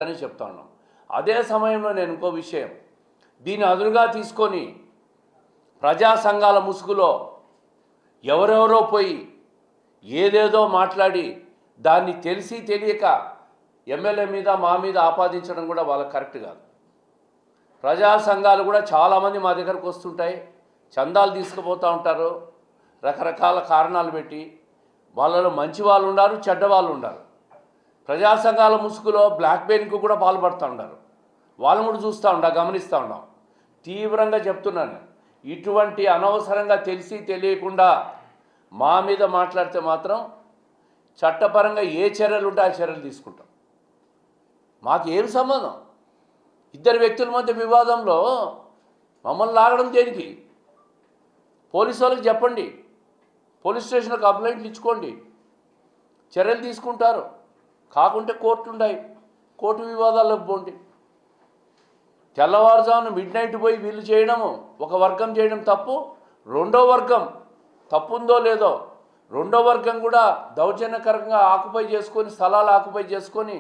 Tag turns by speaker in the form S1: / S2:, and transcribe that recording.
S1: అని చెప్తా ఉన్నాం. అదే సమయంలో నేను ఇంకో విషయం దీన్ని అదునుగా తీసుకొని ప్రజా సంఘాల ముసుగులో ఎవరెవరో పోయి ఏదేదో మాట్లాడి దాన్ని తెలిసి తెలియక ఎమ్మెల్యే మీద మా మీద ఆపాదించడం కూడా వాళ్ళకి కరెక్ట్ కాదు. ప్రజా సంఘాలు కూడా చాలామంది మా దగ్గరకు వస్తుంటాయి, చందాలు తీసుకుపోతూ ఉంటారు, రకరకాల కారణాలు పెట్టి. వాళ్ళలో మంచి వాళ్ళు ఉన్నారు, చెడ్డ వాళ్ళు ఉన్నారు. ప్రజా సంఘాల ముసుగులో బ్లాక్ మెయిలింగ్కు కూడా పాల్పడుతూ ఉన్నారు. వాళ్ళని కూడా చూస్తూ గమనిస్తూ ఉన్నాం. తీవ్రంగా చెప్తున్నాను, ఇటువంటి అనవసరంగా తెలిసి తెలియకుండా మా మీద మాట్లాడితే మాత్రం చట్టపరంగా ఏ చర్యలు ఉంటే ఆ చర్యలు తీసుకుంటాం. మాకు ఏం సంబంధం? ఇద్దరు వ్యక్తుల మధ్య వివాదంలో మమ్మల్ని లాగడం దేనికి? పోలీసు వాళ్ళకి చెప్పండి, పోలీస్ స్టేషన్లో కంప్లైంట్లు ఇచ్చుకోండి, చర్యలు తీసుకుంటారు. కాకుంటే కోర్టు ఉన్నాయి, కోర్టు వివాదాల్లోకి పోండి. తెల్లవారుజామున మిడ్నైట్ పోయి వీళ్ళు చేయడము, ఒక వర్గం చేయడం తప్పు. రెండో వర్గం తప్పుందో లేదో, రెండో వర్గం కూడా దౌర్జన్యకరంగా ఆక్యుపై చేసుకొని, స్థలాలు ఆక్యుపై చేసుకొని